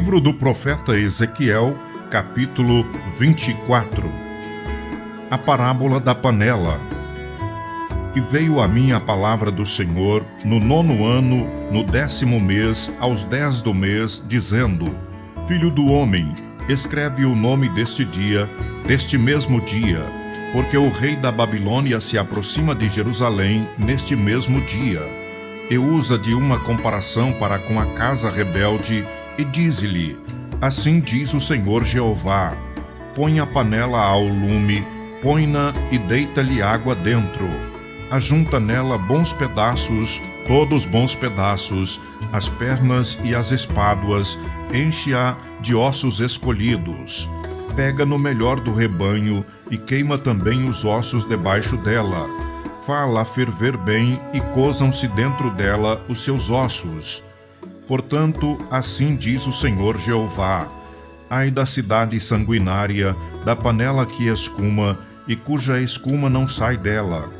Livro do profeta Ezequiel, capítulo 24. A parábola da panela. E veio a mim a palavra do Senhor no 9º ano, no 10º mês, aos 10 do mês, dizendo: Filho do homem, escreve o nome deste dia, deste mesmo dia, porque o rei da Babilônia se aproxima de Jerusalém neste mesmo dia. E usa de uma comparação para com a casa rebelde, e diz-lhe: Assim diz o Senhor Jeová: Põe a panela ao lume, põe-na e deita-lhe água dentro. Ajunta nela bons pedaços, todos bons pedaços, as pernas e as espáduas, enche-a de ossos escolhidos. Pega no melhor do rebanho e queima também os ossos debaixo dela. Fala a ferver bem e cozam-se dentro dela os seus ossos. Portanto, assim diz o Senhor Jeová: Ai da cidade sanguinária, da panela que escuma, e cuja escuma não sai dela.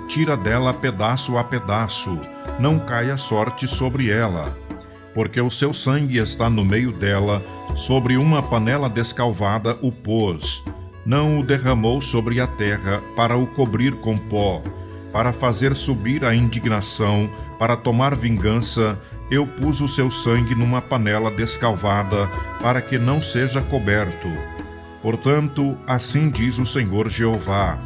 Tira dela pedaço a pedaço, não cai a sorte sobre ela. Porque o seu sangue está no meio dela, sobre uma panela descalvada o pôs. Não o derramou sobre a terra, para o cobrir com pó, para fazer subir a indignação, para tomar vingança. Eu pus o seu sangue numa panela descalvada, para que não seja coberto. Portanto, assim diz o Senhor Jeová: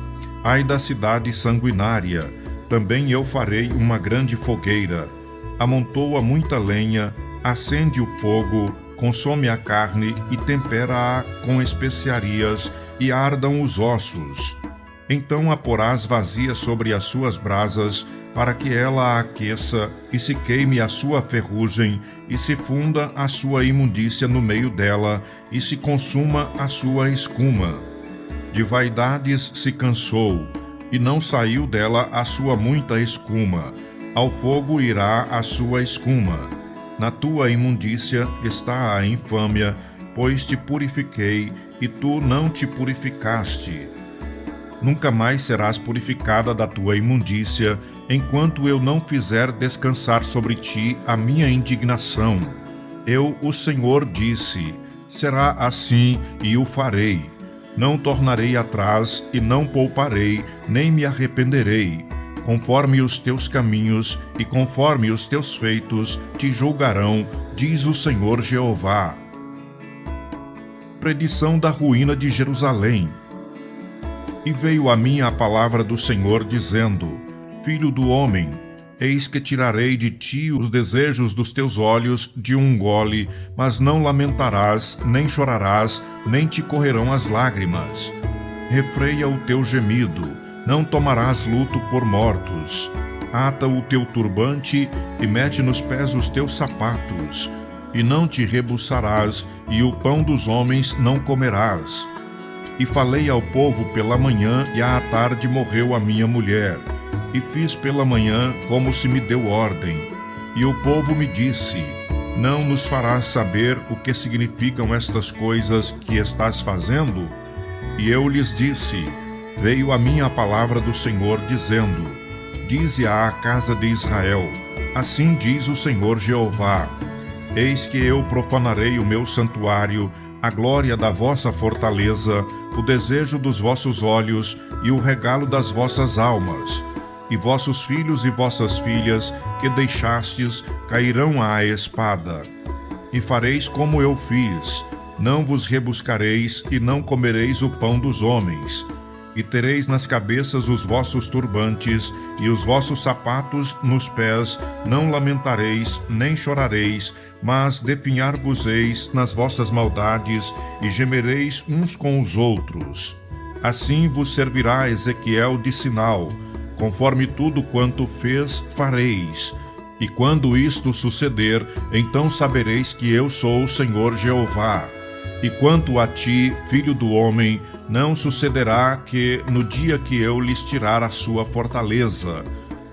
Ai da cidade sanguinária, também eu farei uma grande fogueira. Amontoa muita lenha, acende o fogo, consome a carne e tempera-a com especiarias, e ardam os ossos. Então a porás vazia sobre as suas brasas, para que ela a aqueça, e se queime a sua ferrugem, e se funda a sua imundícia no meio dela, e se consuma a sua escuma. De vaidades se cansou, e não saiu dela a sua muita escuma. Ao fogo irá a sua escuma. Na tua imundícia está a infâmia, pois te purifiquei, e tu não te purificaste. Nunca mais serás purificada da tua imundícia, enquanto eu não fizer descansar sobre ti a minha indignação. Eu, o Senhor, disse: será assim, e o farei. Não tornarei atrás, e não pouparei, nem me arrependerei. Conforme os teus caminhos e conforme os teus feitos te julgarão, diz o Senhor Jeová. Predição da ruína de Jerusalém. E veio a mim a palavra do Senhor, dizendo: Filho do homem, eis que tirarei de ti os desejos dos teus olhos de um gole, mas não lamentarás, nem chorarás, nem te correrão as lágrimas. Refreia o teu gemido, não tomarás luto por mortos. Ata o teu turbante e mete nos pés os teus sapatos, e não te rebuçarás, e o pão dos homens não comerás. E falei ao povo pela manhã, e à tarde morreu a minha mulher. E fiz pela manhã como se me deu ordem. E o povo me disse: Não nos farás saber o que significam estas coisas que estás fazendo? E eu lhes disse: Veio a mim a palavra do Senhor, dizendo: Dize à casa de Israel: Assim diz o Senhor Jeová: Eis que eu profanarei o meu santuário, a glória da vossa fortaleza, o desejo dos vossos olhos e o regalo das vossas almas. E vossos filhos e vossas filhas, que deixastes, cairão à espada. E fareis como eu fiz: não vos rebuscareis e não comereis o pão dos homens. E tereis nas cabeças os vossos turbantes e os vossos sapatos nos pés, não lamentareis, nem chorareis, mas definhar-vos-eis nas vossas maldades e gemereis uns com os outros. Assim vos servirá Ezequiel de sinal, conforme tudo quanto fez fareis. E quando isto suceder, então sabereis que eu sou o Senhor Jeová. E quanto a ti, filho do homem, não sucederá que, no dia que eu lhes tirar a sua fortaleza,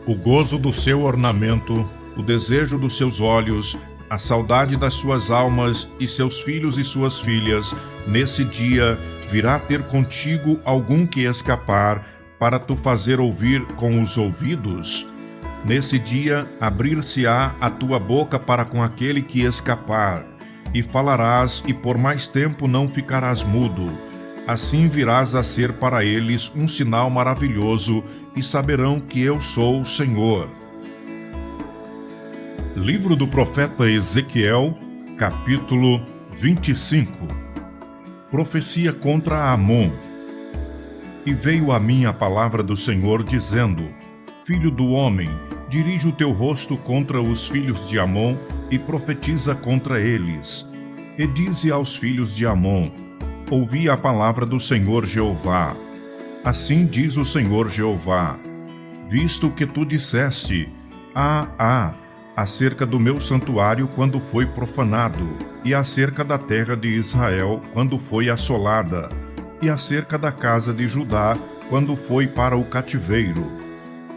o gozo do seu ornamento, o desejo dos seus olhos, a saudade das suas almas e seus filhos e suas filhas, nesse dia virá ter contigo algum que escapar, para tu fazer ouvir com os ouvidos? Nesse dia abrir-se-á a tua boca para com aquele que escapar, e falarás, e por mais tempo não ficarás mudo. Assim virás a ser para eles um sinal maravilhoso, e saberão que eu sou o Senhor. Livro do profeta Ezequiel, capítulo 25. Profecia contra Amon. E veio a mim a palavra do Senhor, dizendo: Filho do homem, dirige o teu rosto contra os filhos de Amon, e profetiza contra eles. E dize aos filhos de Amon: Ouvi a palavra do Senhor Jeová. Assim diz o Senhor Jeová: Visto que tu disseste: acerca do meu santuário quando foi profanado, e acerca da terra de Israel quando foi assolada, e acerca da casa de Judá quando foi para o cativeiro.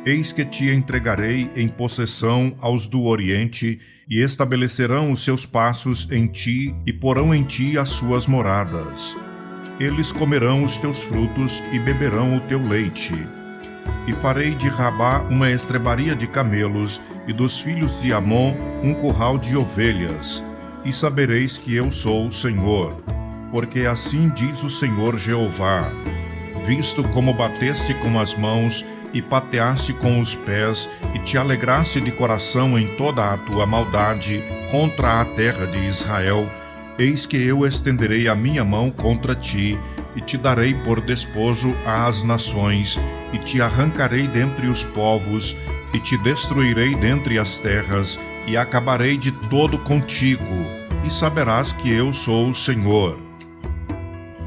Eis que te entregarei em possessão aos do Oriente, e estabelecerão os seus passos em ti, e porão em ti as suas moradas. Eles comerão os teus frutos e beberão o teu leite. E farei de Rabá uma estrebaria de camelos, e dos filhos de Amon um curral de ovelhas. E sabereis que eu sou o Senhor, porque assim diz o Senhor Jeová: Visto como bateste com as mãos, e pateaste com os pés, e te alegraste de coração em toda a tua maldade contra a terra de Israel, eis que eu estenderei a minha mão contra ti, e te darei por despojo às nações, e te arrancarei dentre os povos, e te destruirei dentre as terras, e acabarei de todo contigo, e saberás que eu sou o Senhor.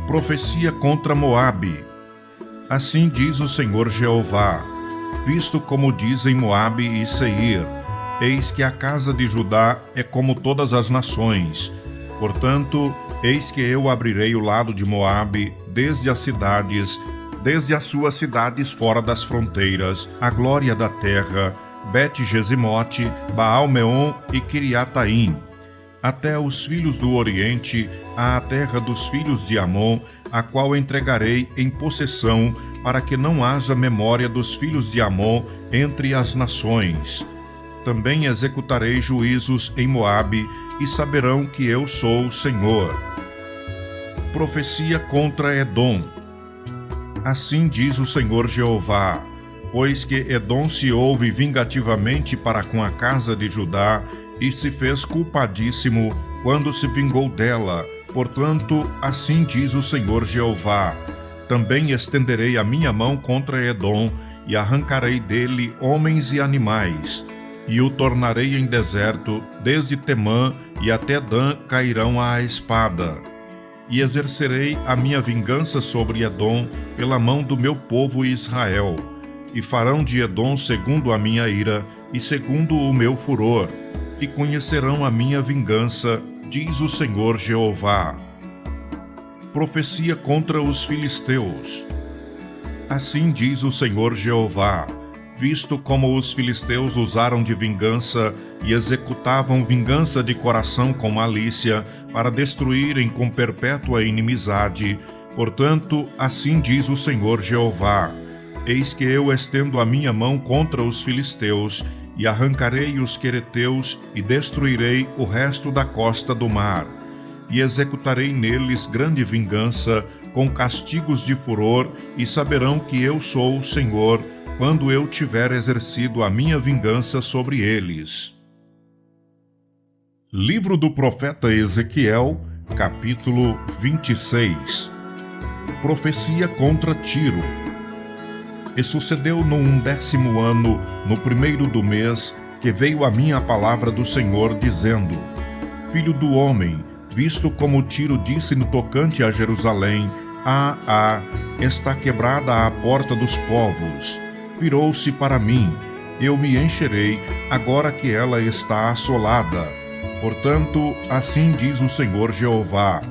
Profecia contra Moabe. Assim diz o Senhor Jeová: Visto como dizem Moabe e Seir, eis que a casa de Judá é como todas as nações. Portanto, eis que eu abrirei o lado de Moabe, desde as suas cidades fora das fronteiras, a glória da terra, Bet-Gesimote, Baal-Meon e Kiriataim, até os filhos do Oriente, à terra dos filhos de Amon, a qual entregarei em possessão, para que não haja memória dos filhos de Amon entre as nações. Também executarei juízos em Moabe, e saberão que eu sou o Senhor. Profecia contra Edom. Assim diz o Senhor Jeová: Pois que Edom se houve vingativamente para com a casa de Judá, e se fez culpadíssimo quando se vingou dela, portanto, assim diz o Senhor Jeová: Também estenderei a minha mão contra Edom, e arrancarei dele homens e animais, e o tornarei em deserto, desde Temã e até Dan cairão à espada. E exercerei a minha vingança sobre Edom pela mão do meu povo Israel, e farão de Edom segundo a minha ira e segundo o meu furor, e conhecerão a minha vingança, diz o Senhor Jeová. Profecia contra os filisteus. Assim diz o Senhor Jeová: Visto como os filisteus usaram de vingança e executavam vingança de coração com malícia, para destruírem com perpétua inimizade, portanto, assim diz o Senhor Jeová: Eis que eu estendo a minha mão contra os filisteus, e arrancarei os quereteus, e destruirei o resto da costa do mar, e executarei neles grande vingança, com castigos de furor, e saberão que eu sou o Senhor, quando eu tiver exercido a minha vingança sobre eles. Livro do profeta Ezequiel, capítulo 26. Profecia contra Tiro. E sucedeu no 11º ano, no 1º do mês, que veio a mim a palavra do Senhor, dizendo: Filho do homem, visto como Tiro disse no tocante a Jerusalém: está quebrada a porta dos povos. Virou-se para mim, eu me encherei, agora que ela está assolada. Portanto, assim diz o Senhor Jeová: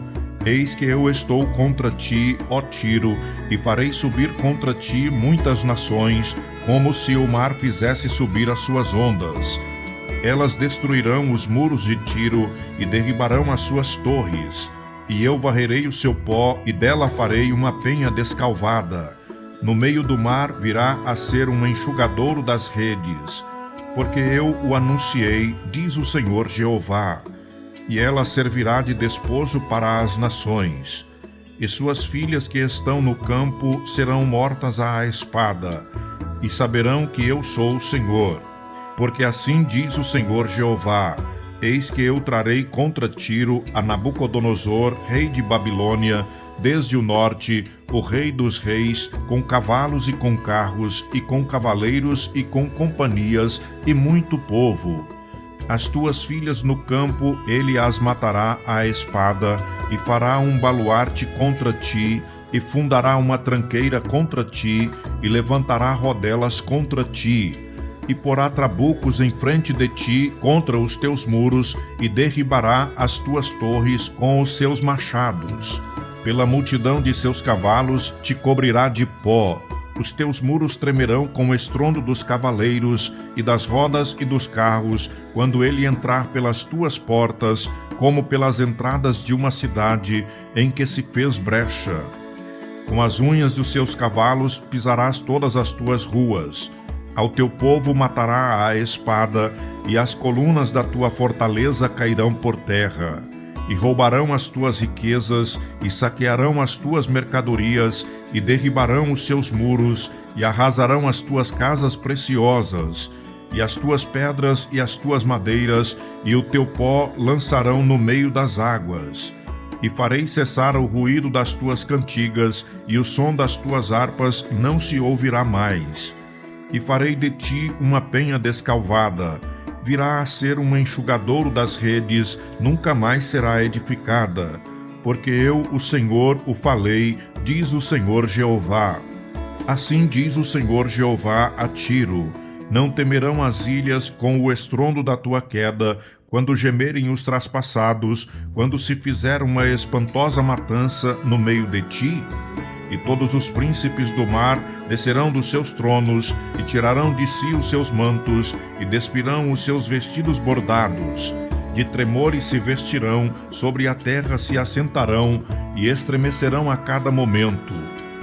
Eis que eu estou contra ti, ó Tiro, e farei subir contra ti muitas nações, como se o mar fizesse subir as suas ondas. Elas destruirão os muros de Tiro e derribarão as suas torres, e eu varrerei o seu pó, e dela farei uma penha descalvada. No meio do mar virá a ser um enxugadouro das redes, porque eu o anunciei, diz o Senhor Jeová. e ela servirá de despojo para as nações. E suas filhas que estão no campo serão mortas à espada, e saberão que eu sou o Senhor. Porque assim diz o Senhor Jeová: eis que eu trarei contra Tiro a Nabucodonosor, rei de Babilônia, desde o norte, o rei dos reis, com cavalos e com carros, e com cavaleiros e com companhias, e muito povo. As tuas filhas no campo, ele as matará à espada, e fará um baluarte contra ti, e fundará uma tranqueira contra ti, e levantará rodelas contra ti, e porá trabucos em frente de ti contra os teus muros, e derribará as tuas torres com os seus machados. Pela multidão de seus cavalos te cobrirá de pó. Os teus muros tremerão com o estrondo dos cavaleiros e das rodas e dos carros, quando ele entrar pelas tuas portas, como pelas entradas de uma cidade em que se fez brecha. Com as unhas dos seus cavalos pisarás todas as tuas ruas. Ao teu povo matará a espada, e as colunas da tua fortaleza cairão por terra. E roubarão as tuas riquezas, e saquearão as tuas mercadorias, e derribarão os seus muros, e arrasarão as tuas casas preciosas, e as tuas pedras e as tuas madeiras, e o teu pó lançarão no meio das águas. E farei cessar o ruído das tuas cantigas, e o som das tuas harpas não se ouvirá mais. E farei de ti uma penha descalvada, virá a ser um enxugadouro das redes, nunca mais será edificada. Porque eu, o Senhor, o falei, diz o Senhor Jeová. Assim diz o Senhor Jeová a Tiro: não temerão as ilhas com o estrondo da tua queda, quando gemerem os traspassados, quando se fizer uma espantosa matança no meio de ti? E todos os príncipes do mar descerão dos seus tronos, e tirarão de si os seus mantos, e despirão os seus vestidos bordados. De tremores se vestirão, sobre a terra se assentarão, e estremecerão a cada momento.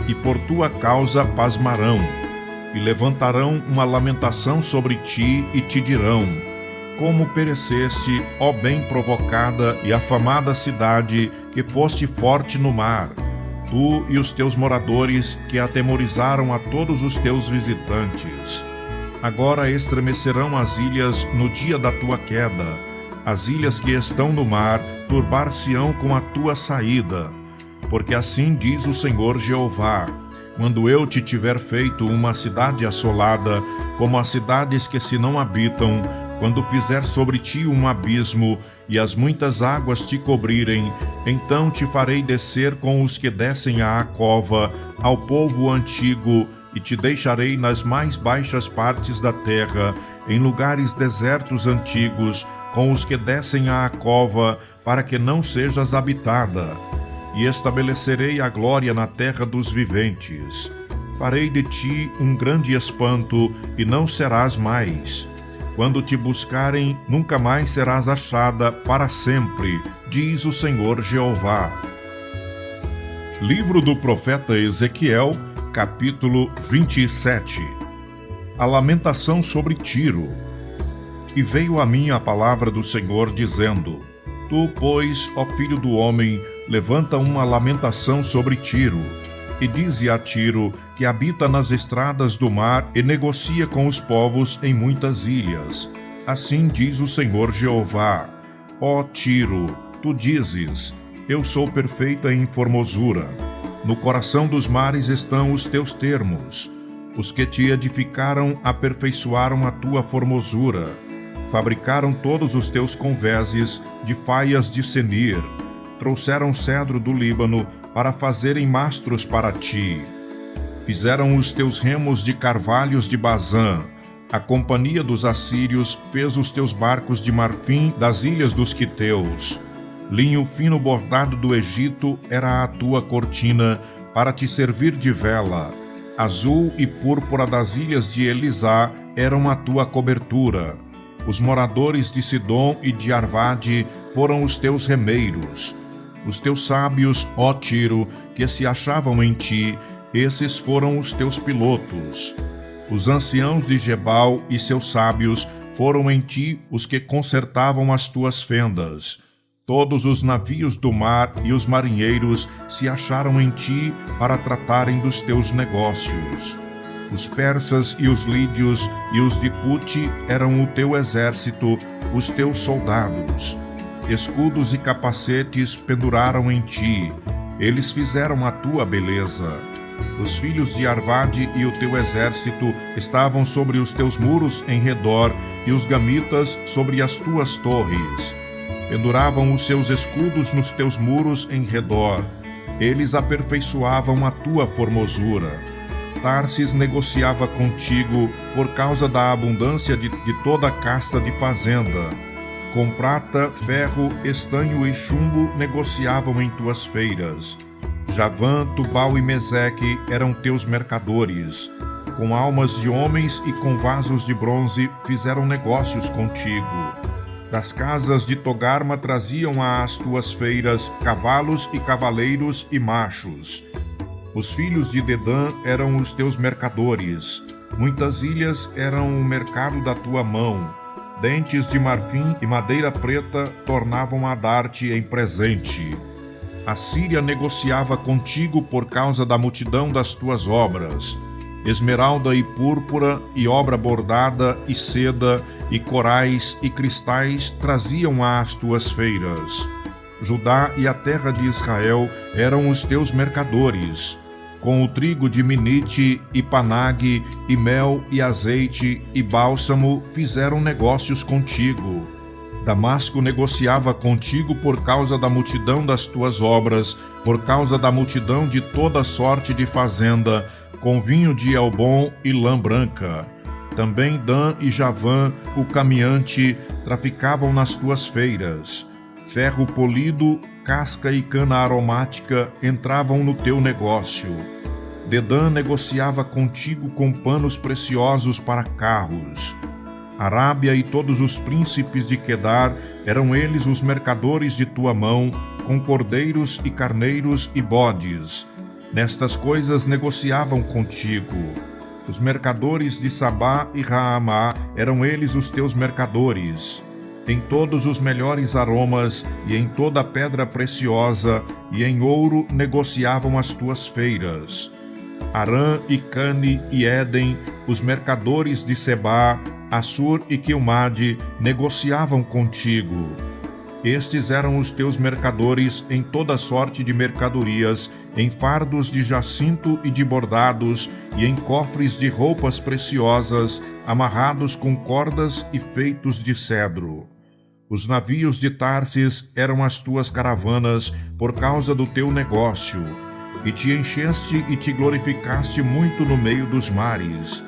E por tua causa pasmarão. E levantarão uma lamentação sobre ti, e te dirão: como pereceste, ó bem provocada e afamada cidade, que foste forte no mar, tu e os teus moradores, que atemorizaram a todos os teus visitantes. Agora estremecerão as ilhas no dia da tua queda. As ilhas que estão no mar turbar-se-ão com a tua saída. Porque assim diz o Senhor Jeová: quando eu te tiver feito uma cidade assolada, como as cidades que se não habitam, quando fizer sobre ti um abismo, e as muitas águas te cobrirem, então te farei descer com os que descem à cova, ao povo antigo, e te deixarei nas mais baixas partes da terra, em lugares desertos antigos, com os que descem à cova, para que não sejas habitada. E estabelecerei a glória na terra dos viventes. Farei de ti um grande espanto, e não serás mais. Quando te buscarem, nunca mais serás achada para sempre, diz o Senhor Jeová. Livro do profeta Ezequiel, capítulo 27. A lamentação sobre Tiro. E veio a mim a palavra do Senhor, dizendo: tu, pois, ó filho do homem, levanta uma lamentação sobre Tiro, e dize a Tiro, que habita nas estradas do mar e negocia com os povos em muitas ilhas. Assim diz o Senhor Jeová: ó Tiro, tu dizes: eu sou perfeita em formosura. No coração dos mares estão os teus termos. Os que te edificaram aperfeiçoaram a tua formosura. Fabricaram todos os teus convéses de faias de Senir. Trouxeram cedro do Líbano para fazerem mastros para ti. Fizeram os teus remos de carvalhos de Bazã. A companhia dos assírios fez os teus barcos de marfim das ilhas dos quiteus. Linho fino bordado do Egito era a tua cortina, para te servir de vela. Azul e púrpura das ilhas de Elisá eram a tua cobertura. Os moradores de Sidom e de Arvade foram os teus remeiros. Os teus sábios, ó Tiro, que se achavam em ti, esses foram os teus pilotos. Os anciãos de Gebal e seus sábios foram em ti os que consertavam as tuas fendas. Todos os navios do mar e os marinheiros se acharam em ti para tratarem dos teus negócios. Os persas e os lídios e os de Pute eram o teu exército, os teus soldados. Escudos e capacetes penduraram em ti, eles fizeram a tua beleza. Os filhos de Arvade e o teu exército estavam sobre os teus muros em redor, e os gamitas sobre as tuas torres. Penduravam os seus escudos nos teus muros em redor. Eles aperfeiçoavam a tua formosura. Tarsis negociava contigo por causa da abundância de toda a casta de fazenda. Com prata, ferro, estanho e chumbo negociavam em tuas feiras. Javã, Tubal e Meseque eram teus mercadores. Com almas de homens e com vasos de bronze fizeram negócios contigo. Das casas de Togarma traziam às tuas feiras cavalos e cavaleiros e machos. Os filhos de Dedã eram os teus mercadores. Muitas ilhas eram o mercado da tua mão. Dentes de marfim e madeira preta tornavam a dar-te em presente. A Síria negociava contigo por causa da multidão das tuas obras. Esmeralda e púrpura, e obra bordada, e seda, e corais, e cristais traziam às tuas feiras. Judá e a terra de Israel eram os teus mercadores. Com o trigo de Minite, e Panag, e mel, e azeite, e bálsamo, fizeram negócios contigo. Damasco negociava contigo por causa da multidão das tuas obras, por causa da multidão de toda sorte de fazenda, com vinho de Elbom e lã branca. Também Dan e Javã, o caminhante, traficavam nas tuas feiras. Ferro polido, casca e cana aromática entravam no teu negócio. Dedã negociava contigo com panos preciosos para carros. Arábia e todos os príncipes de Quedar eram eles os mercadores de tua mão, com cordeiros e carneiros e bodes. Nestas coisas negociavam contigo. Os mercadores de Sabá e Raamá eram eles os teus mercadores. Em todos os melhores aromas, e em toda a pedra preciosa, e em ouro negociavam as tuas feiras. Arã e Cane e Éden, os mercadores de Sebá, Assur e Quilmade, negociavam contigo. Estes eram os teus mercadores em toda sorte de mercadorias, em fardos de jacinto e de bordados, e em cofres de roupas preciosas, amarrados com cordas e feitos de cedro. Os navios de Tarsis eram as tuas caravanas por causa do teu negócio, e te encheste e te glorificaste muito no meio dos mares.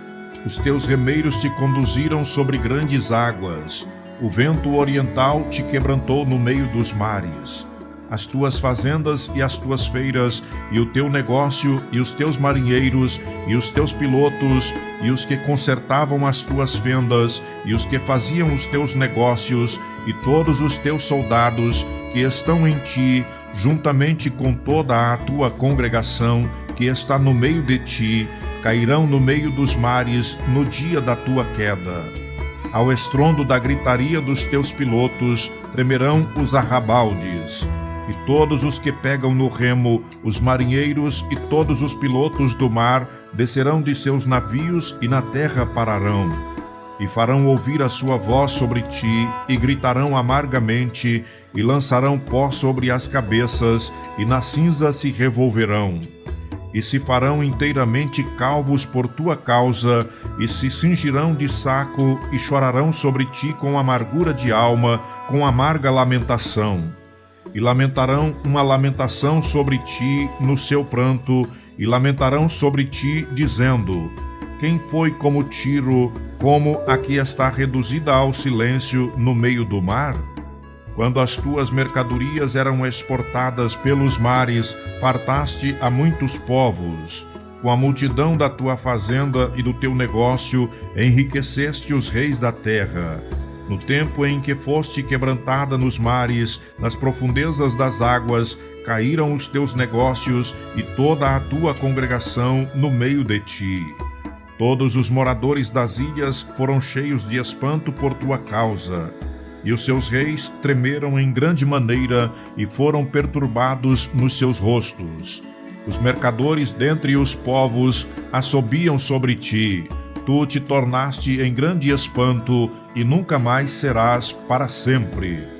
Os teus remeiros te conduziram sobre grandes águas. O vento oriental te quebrantou no meio dos mares. As tuas fazendas e as tuas feiras, e o teu negócio, e os teus marinheiros, e os teus pilotos, e os que consertavam as tuas fendas, e os que faziam os teus negócios, e todos os teus soldados que estão em ti, juntamente com toda a tua congregação que está no meio de ti, cairão no meio dos mares no dia da tua queda. Ao estrondo da gritaria dos teus pilotos, tremerão os arrabaldes. E todos os que pegam no remo, os marinheiros e todos os pilotos do mar, descerão de seus navios e na terra pararão. E farão ouvir a sua voz sobre ti, e gritarão amargamente, e lançarão pó sobre as cabeças, e na cinza se revolverão. E se farão inteiramente calvos por tua causa, e se cingirão de saco, e chorarão sobre ti com amargura de alma, com amarga lamentação. E lamentarão uma lamentação sobre ti no seu pranto, e lamentarão sobre ti, dizendo: quem foi como Tiro, como a que está reduzida ao silêncio no meio do mar? Quando as tuas mercadorias eram exportadas pelos mares, fartaste a muitos povos. Com a multidão da tua fazenda e do teu negócio, enriqueceste os reis da terra. No tempo em que foste quebrantada nos mares, nas profundezas das águas, caíram os teus negócios e toda a tua congregação no meio de ti. Todos os moradores das ilhas foram cheios de espanto por tua causa. E os seus reis tremeram em grande maneira e foram perturbados nos seus rostos. Os mercadores dentre os povos assobiam sobre ti. Tu te tornaste em grande espanto e nunca mais serás para sempre.